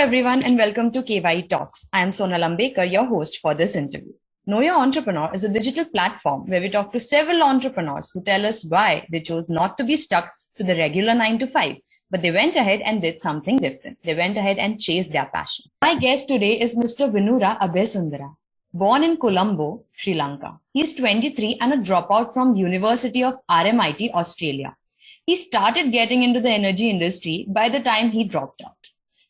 everyone and welcome to KYE Talks. I am Sonal Ambekar, your host for this interview. Know Your Entrepreneur is a digital platform where we talk to several entrepreneurs who tell us why they chose not to be stuck to the regular 9 to 5, but they went ahead and did something different. They went ahead and chased their passion. My guest today is Mr. Vinura Abeysundara. Born in Colombo, Sri Lanka. He is 23 and a dropout from University of RMIT Australia. He started getting into the energy industry by the time he dropped out.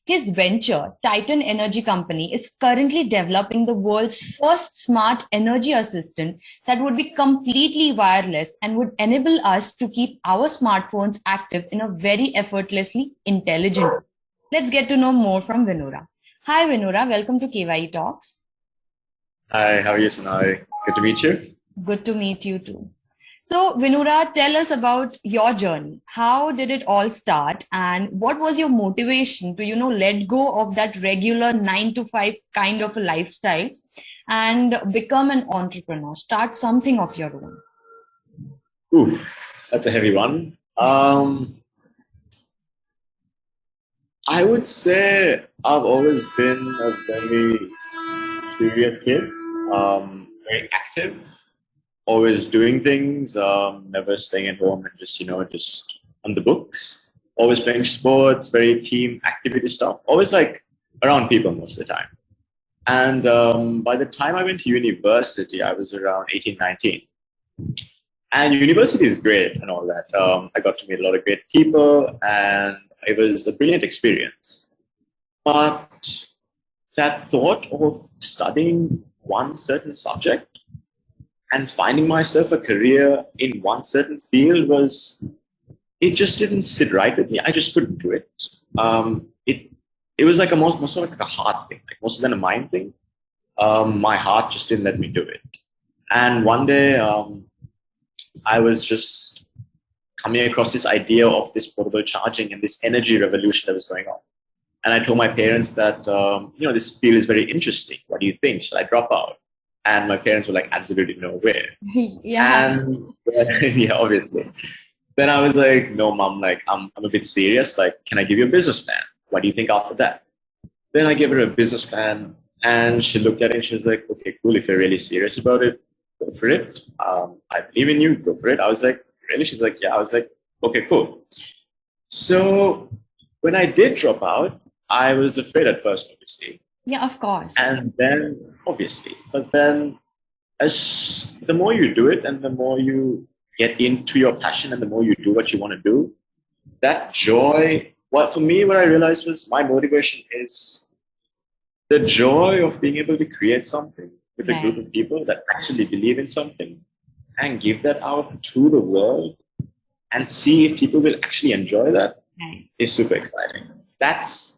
His venture, Tyton Energy Company, is currently developing the world's first smart energy assistant that would be completely wireless and would enable us to keep our smartphones active in a very effortlessly intelligent way. Let's get to know more from Vinura. Hi Vinura, welcome to KYE Talks. Hi, how are you, Sonali? Good to meet you. Good to meet you too. So Vinura, tell us about your journey. How did it all start and what was your motivation to, let go of that regular 9 to 5 kind of a lifestyle and become an entrepreneur, start something of your own? Ooh, that's a heavy one. I would say I've always been a very curious kid, very active. Always doing things, never staying at home and just on the books. Always playing sports, very team activity stuff. Always around people most of the time. And by the time I went to university, I was around 18, 19. And university is great and all that. I got to meet a lot of great people and it was a brilliant experience. But that thought of studying one certain subject and finding myself a career in one certain field it just didn't sit right with me. I just couldn't do it. It was more like a heart thing, more than a mind thing. My heart just didn't let me do it. And one day, I was just coming across this idea of this portable charging and this energy revolution that was going on. And I told my parents that, this field is very interesting. What do you think? Should I drop out? And my parents were like, absolutely no way. Yeah. And yeah, obviously. Then I was like, no, mom, I'm a bit serious. Can I give you a business plan? What do you think after that? Then I gave her a business plan and she looked at it and she was like, okay, cool. If you're really serious about it, go for it. I believe in you, go for it. I was like, really? She's like, yeah. I was like, okay, cool. So when I did drop out, I was afraid at first, obviously. Yeah, of course. And then, obviously, but then as the more you do it and the more you get into your passion and the more you do what you want to do, that joy, for me, what I realized was my motivation is the joy of being able to create something with a group of people that actually believe in something and give that out to the world and see if people will actually enjoy that is super exciting. That's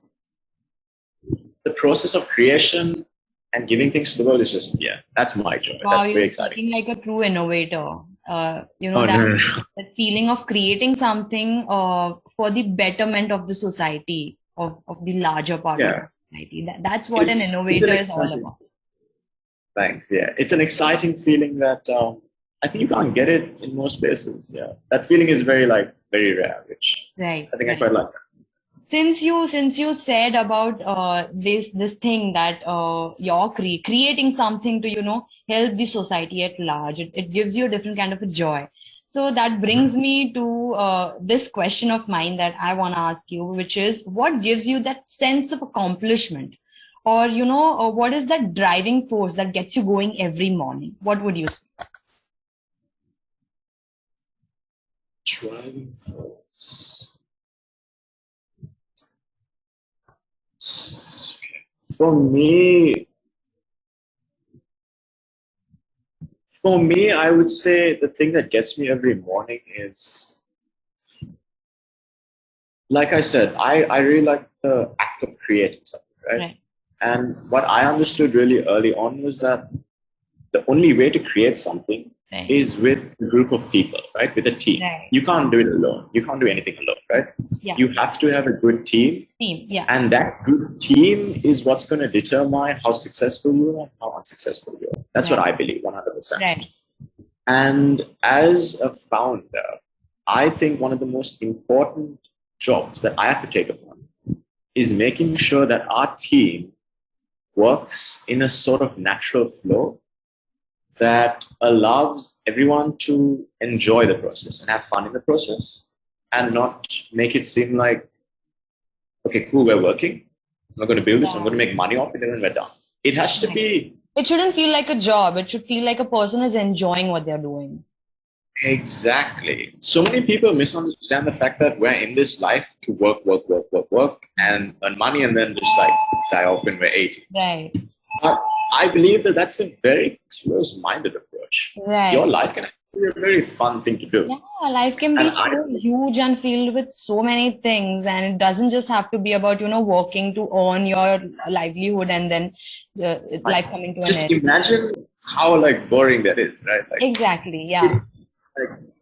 the process of creation and giving things to the world is just, that's my joy. Wow, that's very exciting. Like a true innovator. That feeling of creating something for the betterment of the society, of the larger part of the society. That's what an innovator is all about. Thanks. Yeah, it's an exciting feeling that I think you can't get it in most places. Yeah, that feeling is very rare, which I think I quite like that. Since you said about this thing that you're creating something to help the society at large, it gives you a different kind of a joy. So that brings me to this question of mine that I want to ask you, which is what gives you that sense of accomplishment, or what is that driving force that gets you going every morning? What would you say? Driving force. For me, I would say the thing that gets me every morning is, like I said, I really like the act of creating something, right? And what I understood really early on was that the only way to create something is with a group of people, right? With a team. You can't do it alone. You can't do anything alone, right? Yeah. You have to have a good team. And that good team is what's going to determine how successful you are and how unsuccessful you are. That's what I believe, 100%. Right. And as a founder, I think one of the most important jobs that I have to take upon is making sure that our team works in a sort of natural flow that allows everyone to enjoy the process and have fun in the process and not make it seem like, okay, cool, we're working. I'm going to build this. I'm going to make money off it and then we're done. It has to be. It shouldn't feel like a job. It should feel like a person is enjoying what they're doing. Exactly. So many people misunderstand the fact that we're in this life to work, and earn money and then just like die off when we're 80. Right. But I believe that that's a very close-minded approach. Right. Your life can be a very fun thing to do. Yeah, life can be so huge and filled with so many things, and it doesn't just have to be about, working to earn your livelihood and then life coming to an end. Just imagine how boring that is, right? Exactly. Yeah.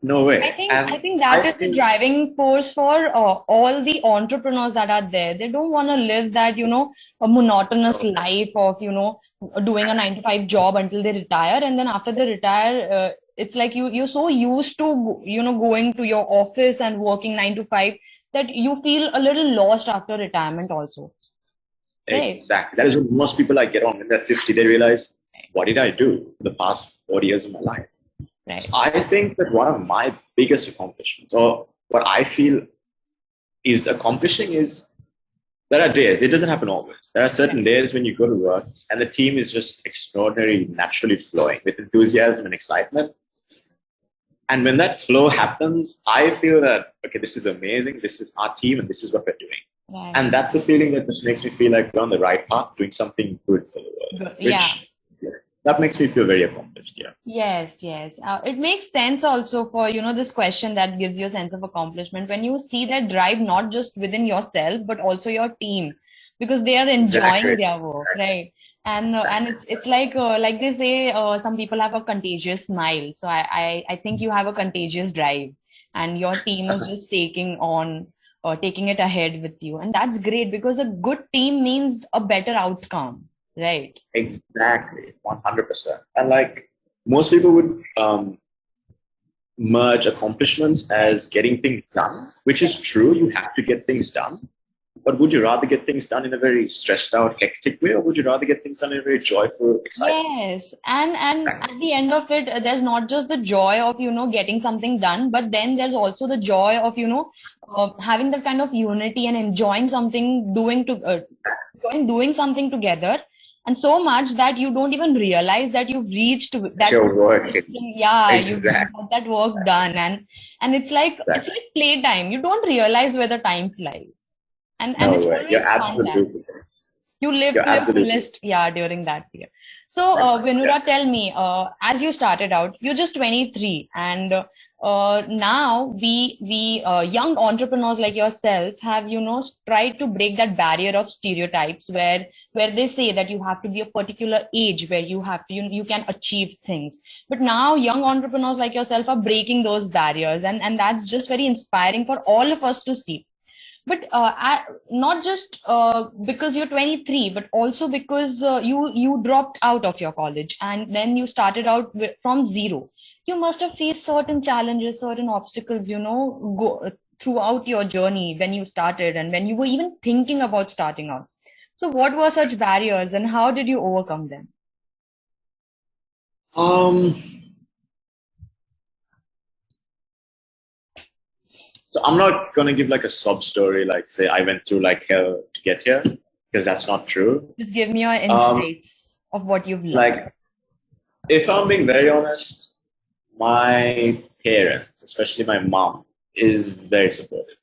No way. I think that is the driving force for all the entrepreneurs that are there. They don't want to live that, a monotonous life of, doing a 9-to-5 job until they retire. And then after they retire, it's like you're so used to, going to your office and working 9 to 5 that you feel a little lost after retirement also. Right? Exactly. That is what most people get on when they're 50. They realize, what did I do for the past 40 years of my life? Right. So I think that one of my biggest accomplishments, or what I feel is accomplishing, is there are days, it doesn't happen always. There are certain days when you go to work and the team is just extraordinarily naturally flowing with enthusiasm and excitement. And when that flow happens, I feel that, okay, this is amazing. This is our team and this is what we're doing. Right. And that's a feeling that just makes me feel like we're on the right path, doing something good for the world. That makes me feel very accomplished. Yeah. Yes. It makes sense also for, this question that gives you a sense of accomplishment when you see that drive not just within yourself, but also your team, because they are enjoying their work, right? And it's like they say, some people have a contagious smile. So I think you have a contagious drive, and your team is just taking it ahead with you. And that's great, because a good team means a better outcome. Right. Exactly. 100%. And most people would merge accomplishments as getting things done, which is true. You have to get things done. But would you rather get things done in a very stressed out, hectic way, or would you rather get things done in a very joyful, exciting way? Yes. And at the end of it, there's not just the joy of, getting something done, but then there's also the joy of, having that kind of unity and enjoying something, doing something together. And so much that you don't even realize that you've reached that. Your work. Yeah, exactly. You've got that work done, and it's like playtime. You don't realize where the time flies, and it's always fun. You live to your fullest, during that period. So, Vinura, tell me, as you started out, you're just 23, and now we young entrepreneurs like yourself have, tried to break that barrier of stereotypes where they say that you have to be a particular age where you have to, you can achieve things. But now young entrepreneurs like yourself are breaking those barriers, and that's just very inspiring for all of us to see. But not just because you're 23, but also because you dropped out of your college and then you started out from zero. You must have faced certain challenges, certain obstacles, throughout your journey when you started and when you were even thinking about starting out. So what were such barriers and how did you overcome them? So I'm not going to give a sob story, say I went through hell to get here, because that's not true. Just give me your insights of what you've learned. If I'm being very honest, my parents, especially my mom, is very supportive.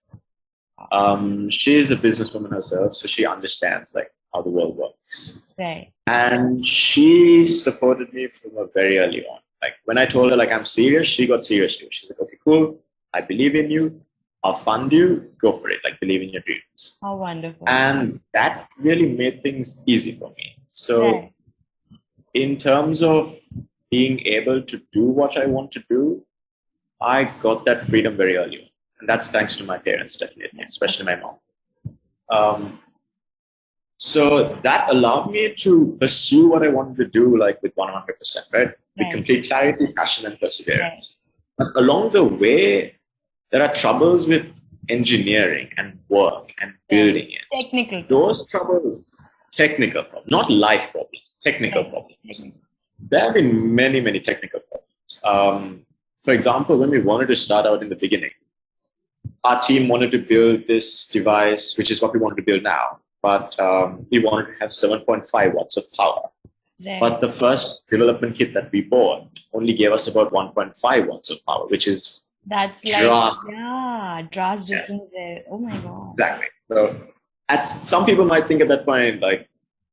She is a businesswoman herself, so she understands how the world works. Right. And she supported me from a very early on. When I told her I'm serious, she got serious too. She's like, okay, cool. I believe in you. I'll fund you. Go for it. Believe in your dreams. How wonderful. And that really made things easy for me. So in terms of being able to do what I want to do, I got that freedom very early on. And that's thanks to my parents, definitely, especially my mom. So that allowed me to pursue what I wanted to do with 100%, right? With complete clarity, passion, and perseverance. But along the way, there are troubles with engineering and work and building it. Technical. Those troubles, technical problems, not life problems, technical problems. There have been many, many technical problems. For example, when we wanted to start out in the beginning, our team wanted to build this device, which is what we wanted to build now, but we wanted to have 7.5 watts of power. Right. But the first development kit that we bought only gave us about 1.5 watts of power, which is drastic difference there. Oh my God. Exactly. So some people might think at that point, like,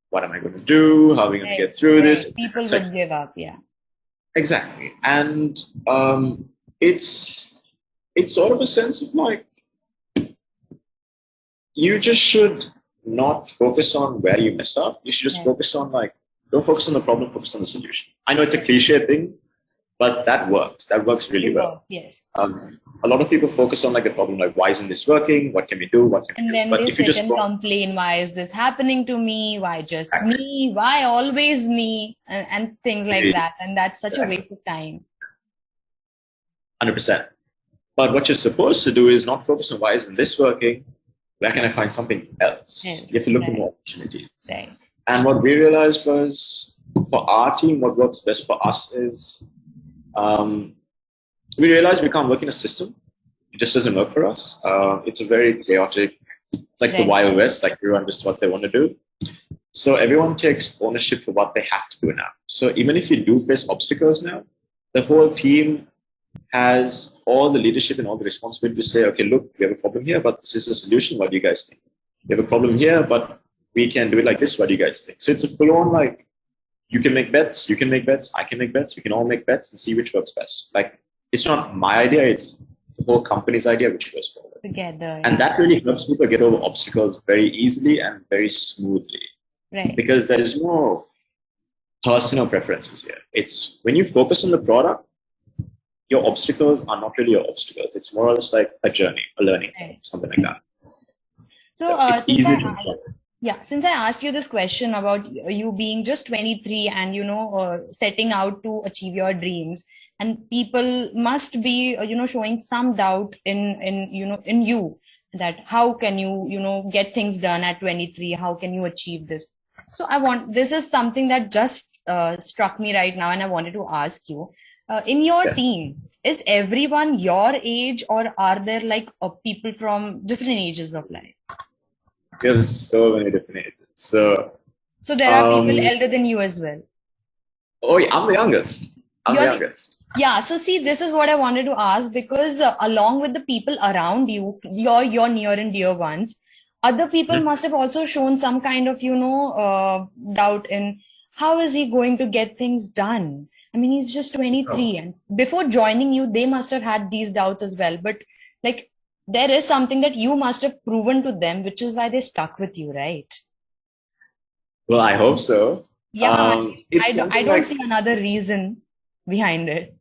what am I going to do? How are we going to get through this? People would give up, yeah. Exactly. And it's sort of a sense of like, you just should not focus on where you mess up. You should just focus on like, don't focus on the problem, focus on the solution. I know it's a cliche thing, but that works. That works really well. Yes. A lot of people focus on like the problem, like why isn't this working? What can we do? What can we do? And then but they if you sit just and complain, why is this happening to me? Why just me? Why always me? And things like that. And that's such a waste of time. 100%. But what you're supposed to do is not focus on why isn't this working? Where can I find something else? Yes. You have to look for more opportunities. Right. And what we realized was, for our team, what works best for us is, we realized we can't work in a system. It just doesn't work for us. It's a very chaotic, it's like the Wild West, like everyone does what they want to do. So everyone takes ownership for what they have to do now. So even if you do face obstacles now, the whole team has all the leadership and all the responsibility to say, okay, look, we have a problem here, but this is a solution. What do you guys think? We have a problem here, but we can do it like this. What do you guys think? So it's a full-on, like, you can make bets, you can make bets, I can make bets, we can all make bets and see which works best. Like, it's not my idea, it's the whole company's idea which goes forward. Together. And that really helps people get over obstacles very easily and very smoothly. Right. Because there is no personal preferences here. It's when you focus on the product, your obstacles are not really your obstacles. It's more or less like a journey, a learning, something like that. So it's easy to since I asked you this question about you being just 23 and, setting out to achieve your dreams, and people must be, showing some doubt in you, that how can you, get things done at 23? How can you achieve this? So this is something that just struck me right now, and I wanted to ask you, in your team, is everyone your age, or are there like people from different ages of life? There's so many different ages. So there are people elder than you as well. Oh, yeah, I'm the youngest. Yeah. So see, this is what I wanted to ask, because along with the people around you, your near and dear ones, other people must have also shown some kind of, doubt in how is he going to get things done? I mean, he's just 23, and before joining you, they must have had these doubts as well. But like, there is something that you must have proven to them, which is why they stuck with you, right? Well, I hope so. Yeah, I don't see another reason behind it.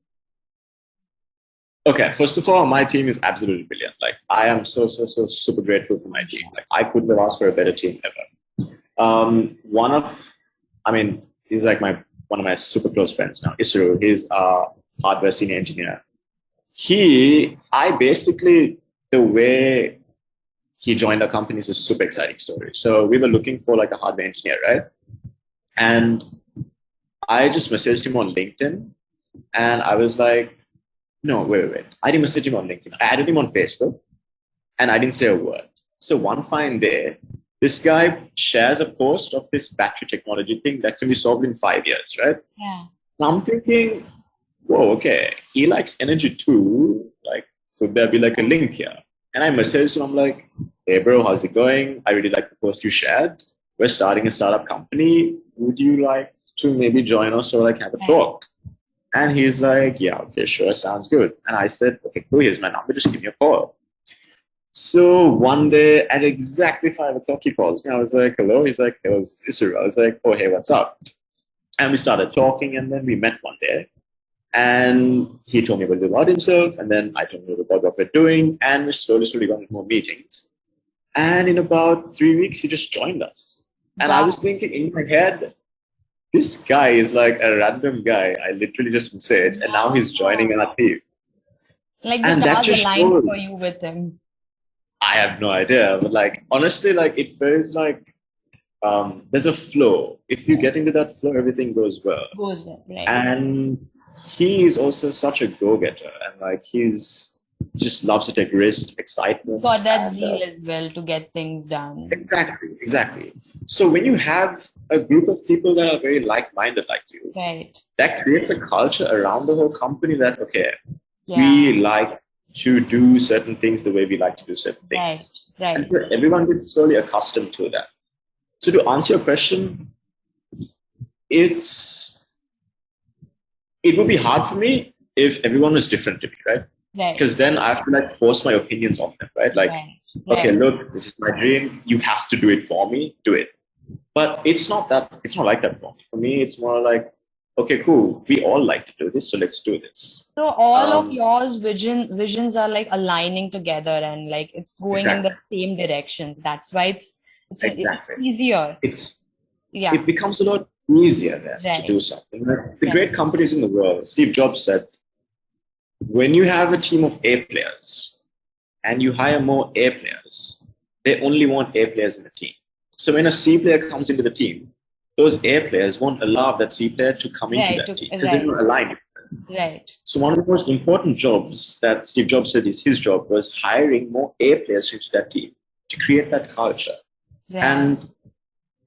Okay, first of all, my team is absolutely brilliant. Like, I am so super grateful for my team. Like, I couldn't have asked for a better team ever. He's like one of my super close friends now, Isru. He's a hardware senior engineer. The way he joined our company is a super exciting story. So we were looking for like a hardware engineer, right? And I just messaged him on LinkedIn, and I was like, no, wait. I didn't message him on LinkedIn. I added him on Facebook, and I didn't say a word. So one fine day, this guy shares a post of this battery technology thing that can be solved in 5 years, right? Yeah. Now I'm thinking, whoa, okay, he likes energy too. Like, could there be like a link here? And I messaged him, I'm like, hey bro, how's it going? I really like the post you shared. We're starting a startup company. Would you like to maybe join us or like have a talk? And he's like, yeah, okay, sure, sounds good. And I said, okay, cool, here's my number, just give me a call. So one day at exactly 5 o'clock, he calls me. I was like, hello. He's like, hello, Isru. I was like, oh, hey, what's up? And we started talking, and then we met one day. And he told me a little bit about himself, and then I told him about what we're doing, and we slowly got into more meetings. And in about 3 weeks, he just joined us. And I was thinking in my head, this guy is like a random guy. I literally just messaged, and now he's joining our team. Like the stars aligned for you with him. I have no idea, but like honestly, like it feels like there's a flow. If you get into that flow, everything goes well. Goes well, right? And he is also such a go-getter, and like he's just loves to take risks, excitement. Got that and, zeal as well to get things done. Exactly. So when you have a group of people that are very like-minded like you, Right. that creates a culture around the whole company that, okay, Yeah. we like to do certain things the way we like to do certain things. Right. And so everyone gets slowly accustomed to that. So to answer your question, it would be hard for me if everyone was different to me, right? Right. Because then I have to like force my opinions on them, right? Like, okay, look, this is my dream. You have to do it for me. Do it. But it's not like that for me. For me, it's more like, okay, cool. We all like to do this, so let's do this. So all of yours visions are like aligning together and like it's going in the same directions. That's why it's easier. It becomes a lot easier then to do something. Like the great companies in the world, Steve Jobs said, when you have a team of A players and you hire more A players, they only want A players in the team. So when a C player comes into the team, those A players won't allow that C player to come into that team because they don't align with them. Right. So one of the most important jobs that Steve Jobs said is his job was hiring more A players into that team to create that culture. Right. And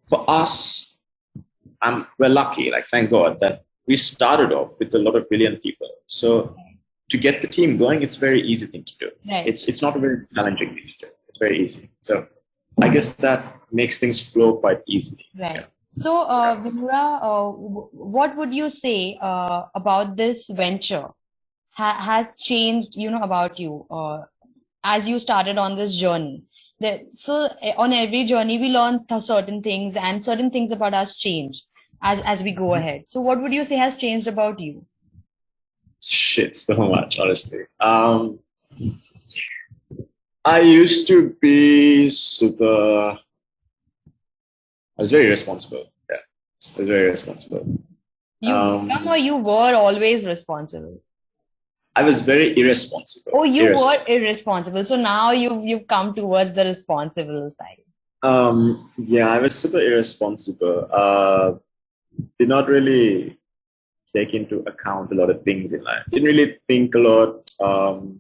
for us, we're lucky, like thank God, that we started off with a lot of brilliant people. So to get the team going, it's a very easy thing to do. Right. It's not a very challenging thing to do. It's very easy. So I guess that makes things flow quite easily. Right. Yeah. So, Vinura, what would you say about this venture has changed, about you as you started on this journey? So on every journey, we learn certain things and certain things about us change as we go ahead. So what would you say has changed about you? Shit, so much, honestly. I used to be I was very responsible. Yeah, I was very responsible. You were always responsible? I was very irresponsible. Oh, you were irresponsible. So now you've come towards the responsible side. Yeah, I was super irresponsible. Did not really take into account a lot of things in life. Didn't really think a lot.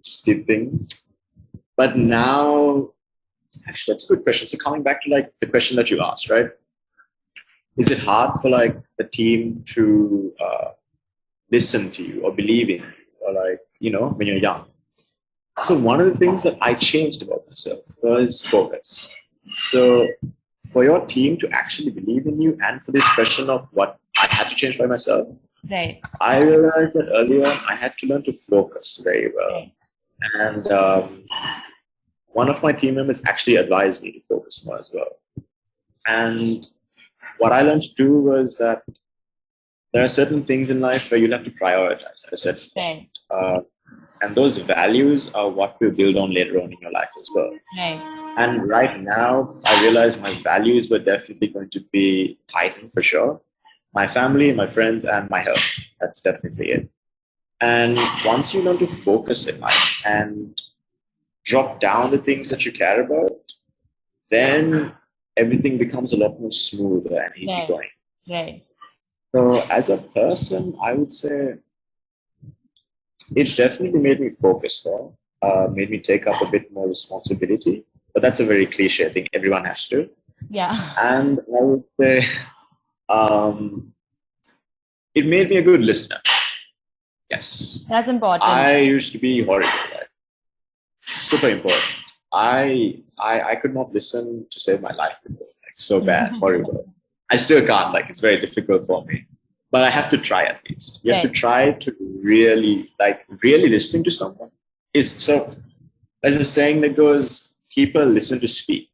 Just did things. But now, actually, that's a good question. So coming back to like the question that you asked, right? Is it hard for like the team to listen to you or believe in you, or like, when you're young? So one of the things that I changed about myself was focus. So for your team to actually believe in you, and for this question of what I had to change by myself, right? I realized that early on I had to learn to focus very well. Right. And one of my team members actually advised me to focus more as well. And what I learned to do was that there are certain things in life where you'll have to prioritize at a certain point. And those values are what we'll build on later on in your life as well. Right. And right now, I realize my values were definitely going to be Tyton for sure. My family, my friends, and my health. That's definitely it. And once you learn to focus in life and drop down the things that you care about, then everything becomes a lot more smoother and easygoing. Right. So as a person, I would say it definitely made me focus more, made me take up a bit more responsibility. But that's a very cliche thing everyone has to. Yeah. And I would say it made me a good listener. Yes. That's important. I used to be horrible, right? Super important. I could not listen to save my life before. Like, so bad, horrible. I still can't, like, it's very difficult for me. But I have to try at least. You have to try to really listening to someone. So there's a saying that goes, people listen to speak,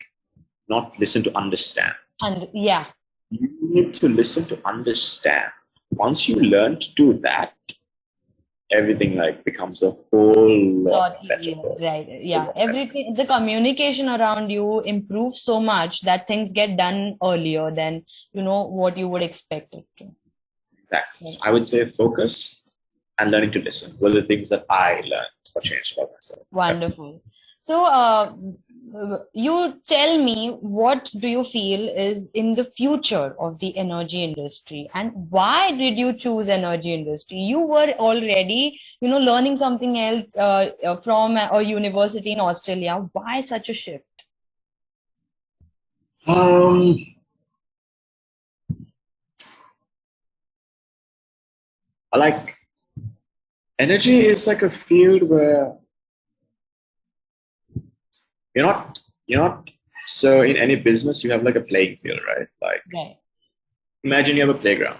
not listen to understand. And yeah. You need to listen to understand. Once you learn to do that, everything like becomes a whole lot easier. Right. Yeah. Everything, the communication around you improves so much that things get done earlier than, what you would expect it to. Exactly. So I would say focus and learning to listen were the things that I learned or changed about myself. Wonderful. So, you tell me, what do you feel is in the future of the energy industry, and why did you choose energy industry? You were already, learning something else from a university in Australia. Why such a shift? Um, like energy is like a field where you're not so in any business you have like a playing field, right? Like Right, imagine you have a playground,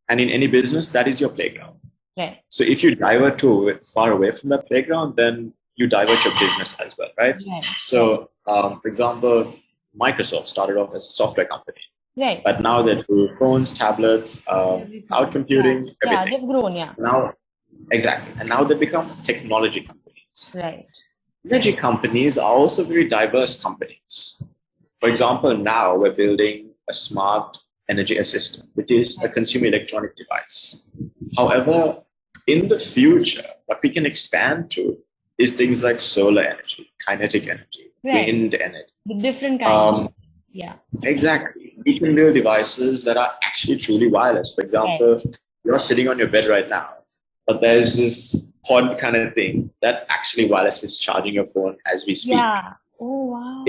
and in any business that is your playground. right, So if you divert too far away from that playground, then you divert your business as well, right? right, So for example, Microsoft started off as a software company, right. but now they do phones, tablets, Everything. cloud computing, Yeah, everything. they've grown. Yeah, Now, exactly, and now they become technology companies. right, Energy companies are also very diverse companies. For example, now we're building a smart energy assistant, which is a consumer electronic device. However, in the future, what we can expand to is things like solar energy, kinetic energy, right. wind energy. The different kind. Um, Yeah, exactly. We can build devices that are actually truly wireless. For example, you're sitting on your bed right now, but there's this pod kind of thing that actually wireless is charging your phone as we speak. yeah. Oh wow.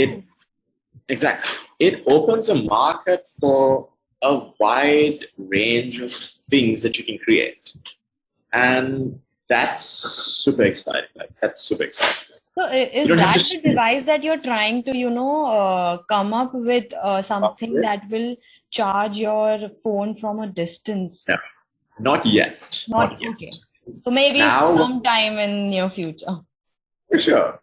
Exactly. It opens a market for a wide range of things that you can create. And that's super exciting. Like, that's super exciting. So is that the device that you're trying to, come up with something that will charge your phone from a distance? No, not yet. Not yet. Okay. So maybe now, sometime in near future. For sure.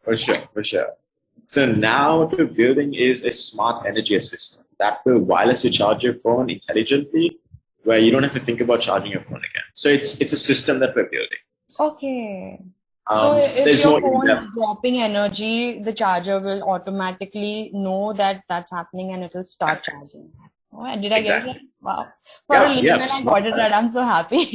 So now what we're building is a smart energy assistant that will wirelessly charge your phone intelligently, where you don't have to think about charging your phone again. So it's a system that we're building. Okay. So if your phone is dropping energy, the charger will automatically know that that's happening and it will start charging. Oh, did I get it right? Wow. For a little bit, I got it right. I'm so happy.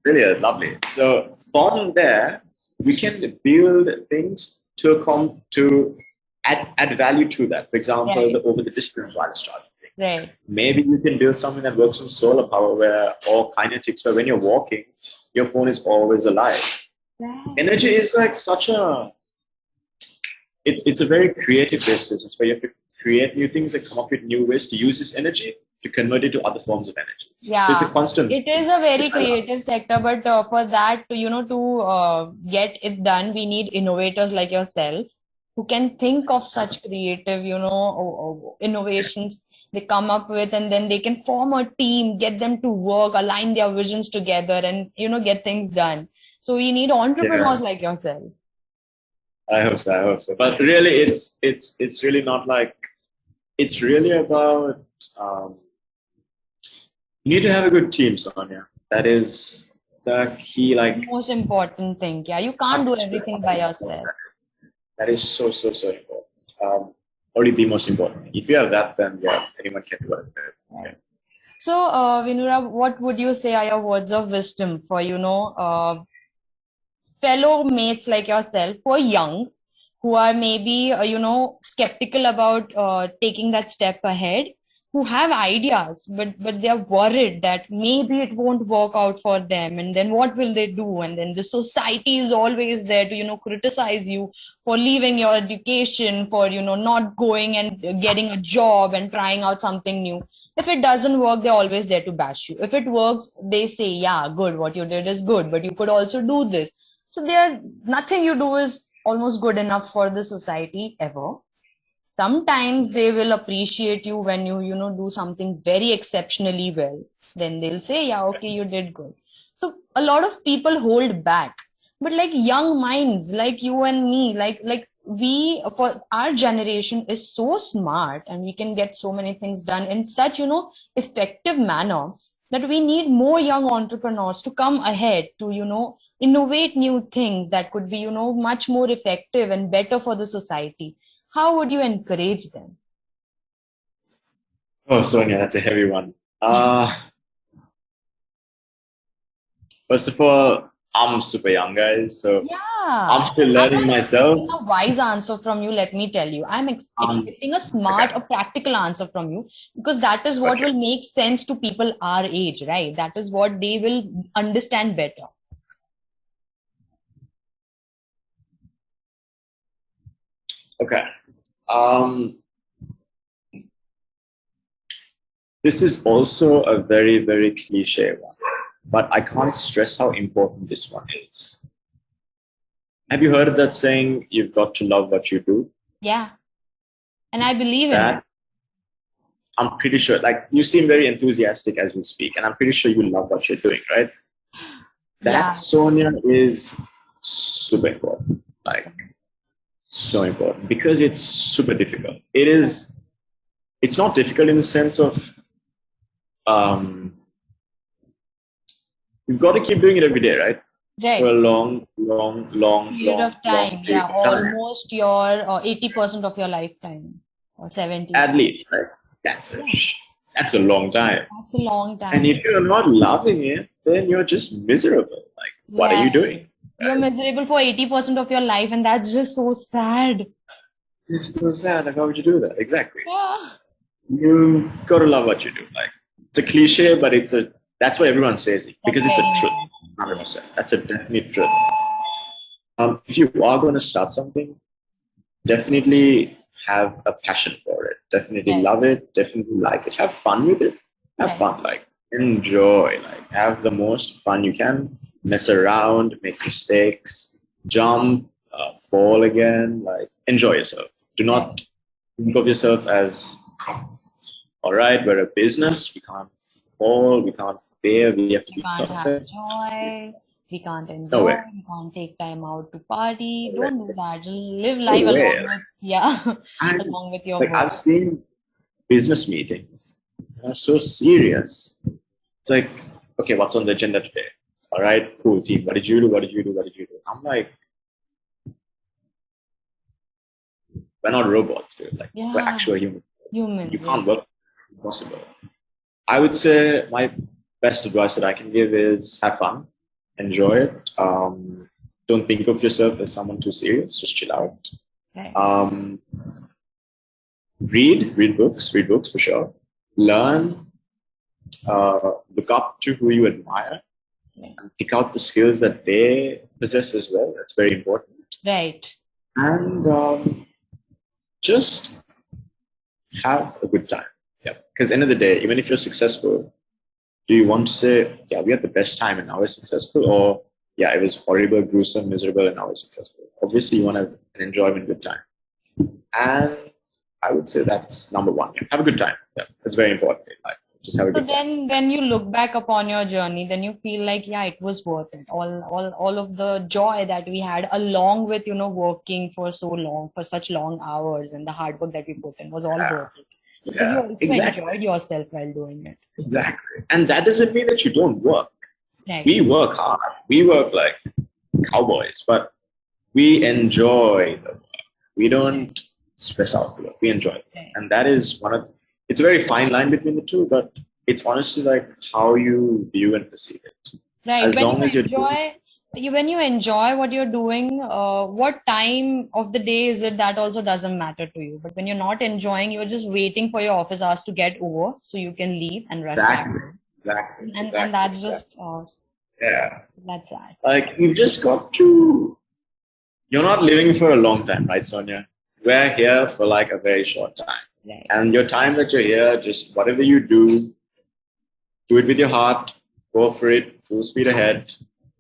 Brilliant, lovely. So from there, we can build things to add value to that. For example, the over the distance wireless charging. Right. Maybe you can build something that works on solar power or kinetics, where when you're walking, your phone is always alive. Right. Energy is like it's a very creative based business where you have to create new things and come up with new ways to use this energy to convert it to other forms of energy. Yeah, so it's a constant. It is a very creative sector, but for that, to get it done, we need innovators like yourself who can think of such creative, innovations they come up with, and then they can form a team, get them to work, align their visions together, and get things done. So we need entrepreneurs like yourself. I hope so. But really, it's really not like, it's really about you need to have a good team, Sonia. That is the key, like most important thing. Yeah, you can't do everything by yourself. That is so important. Only the most important. If you have that, then anyone can do it. Right. So, Vinura, what would you say are your words of wisdom for fellow mates like yourself who are young, who are maybe skeptical about taking that step ahead, who have ideas but they're worried that maybe it won't work out for them, and then what will they do? And then the society is always there to criticize you for leaving your education, for not going and getting a job and trying out something new. If it doesn't work, they're always there to bash you. If it works, they say, yeah, good, what you did is good, but you could also do this. So nothing you do is almost good enough for the society ever. Sometimes they will appreciate you when you do something very exceptionally well. Then they'll say, yeah, okay, you did good. So a lot of people hold back, but like young minds like you and me, like we, for our generation, is so smart, and we can get so many things done in such effective manner, that we need more young entrepreneurs to come ahead to innovate new things that could be much more effective and better for the society. How would you encourage them? Oh, Sonia, that's a heavy one. First of all, I'm super young, guys, so Yeah. I'm still I'm learning not myself. expecting a wise answer from you, let me tell you. I'm expecting a smart, Okay. a practical answer from you, because that is what Okay. will make sense to people our age, right? That is what they will understand better. Okay. Um, this is also a very, very cliche one, but I can't stress how important this one is. Have you heard of that saying, you've got to love what you do? Yeah. And I believe in it. That, I'm pretty sure, like, you seem very enthusiastic as we speak, and I'm pretty sure you love what you're doing, right? That, Yeah. Sonia, is super important. Like, so important because it's super difficult. It's not difficult in the sense of, you've got to keep doing it every day, right? For a Right. long Period of time. period Yeah. of time. Almost your 80% of your lifetime, or 70. At least, right? That's a long time. That's a long time. And if you're not loving it, then you're just miserable. Like, what are you doing? You're miserable for 80% of your life, and that's just so sad. It's so sad. Like, how would you do that? Exactly. Yeah. You gotta love what you do. Like, it's a cliche, but that's why everyone says it, because it's a truth. 100%. That's a definite truth. If you are going to start something, definitely have a passion for it. Definitely love it. Definitely like it. Have fun with it. Have fun. Like, enjoy. Like, have the most fun you can. Mess around, make mistakes, jump, fall again. Like, enjoy yourself. Do not think of yourself as, all right, we're a business. We can't fall. We can't fail. We have to be perfect. Have joy. We can't enjoy. We can't take time out to party. Don't do that. Just live life along with, along with your work. I've seen business meetings. They're so serious. It's like, okay, what's on the agenda today? All right, cool, team. What did you do? What did you do? What did you do? I'm like, we're not robots. We're actual humans. You can't work. Impossible. I would say my best advice that I can give is have fun, enjoy it. Don't think of yourself as someone too serious. Just chill out. Read books for sure. Learn, look up to who you admire, and pick out the skills that they possess as well. That's very important. Right. And just have a good time. Yeah. Because at the end of the day, even if you're successful, do you want to say, yeah, we had the best time and now we're successful? Or, yeah, it was horrible, gruesome, miserable, and now we're successful? Obviously, you want to have an enjoyment, good time. And I would say that's number one. Yeah. Have a good time. Yeah. That's very important in life. Just have a good time. So then when you look back upon your journey, then you feel like, yeah, it was worth it. All of the joy that we had along with, working for so long, for such long hours, and the hard work that we put in was all worth it. Because you also enjoyed yourself while doing it. Exactly. And that doesn't mean that you don't work. Right. We work hard. We work like cowboys, but we enjoy the work. We don't stress out the work. We enjoy it. Right. And that is it's a very fine line between the two, but it's honestly like how you view and perceive it. Right. When you enjoy what you're doing, what time of the day is it, that also doesn't matter to you. But when you're not enjoying, you're just waiting for your office hours to get over so you can leave and rush back. Exactly. And that's just, that's sad. Like, you've just got to, you're not living for a long time, right, Sonia? We're here for like a very short time. Right. And your time that you're here, just whatever you do it with your heart, go for it, full speed ahead.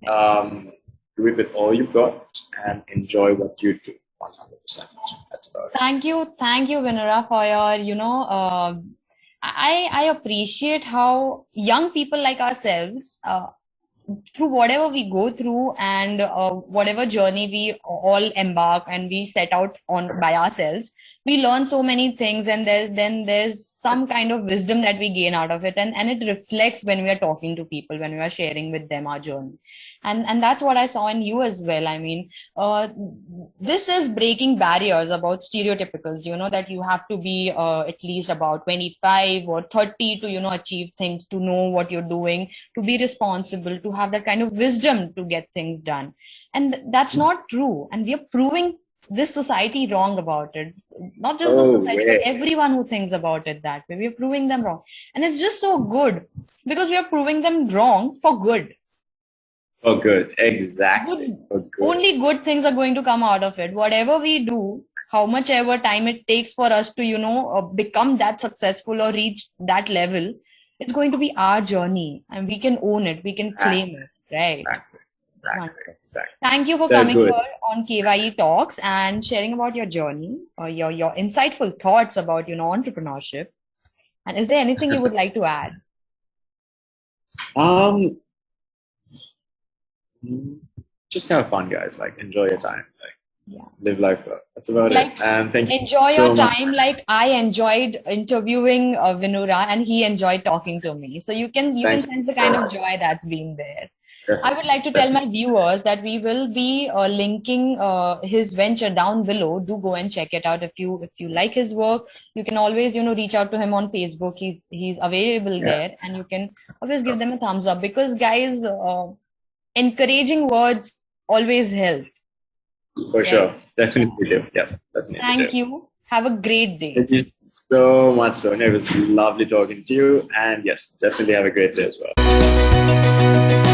Do it with all you've got and enjoy what you do 100%. That's about it. Thank you, Vinura, for your, I appreciate how young people like ourselves, through whatever we go through and whatever journey we all embark and we set out on by ourselves, we learn so many things, and there's some kind of wisdom that we gain out of it, and it reflects when we are talking to people, when we are sharing with them our journey. And that's what I saw in you as well. I mean, this is breaking barriers about stereotypicals, that you have to be at least about 25 or 30 to, achieve things, to know what you're doing, to be responsible, to have that kind of wisdom to get things done. And that's not true. And we are proving this society wrong about it. Not just the society, but everyone who thinks about it that way. We are proving them wrong. And it's just so good because we are proving them wrong for good. For good, exactly. Only good things are going to come out of it. Whatever we do, how much ever time it takes for us to, become that successful or reach that level, it's going to be our journey, and we can own it. We can claim it, right? Exactly. Thank you for coming here on KYE Talks and sharing about your journey, or your insightful thoughts about, entrepreneurship. And is there anything you would like to add? Just have fun, guys. Like, enjoy your time. Live life well. That's about it. And thank you. Enjoy your time. Like, I enjoyed interviewing Vinura, and he enjoyed talking to me. So you can sense the kind of joy that's been there. I would like to tell my viewers that we will be linking his venture down below. Do go and check it out if you like his work. You can always reach out to him on Facebook. He's available there, and you can always give them a thumbs up, because guys, encouraging words always help. For sure, definitely do. Yeah, definitely. Thank you. Have a great day. Thank you so much, Sonia. It was lovely talking to you, and yes, definitely have a great day as well.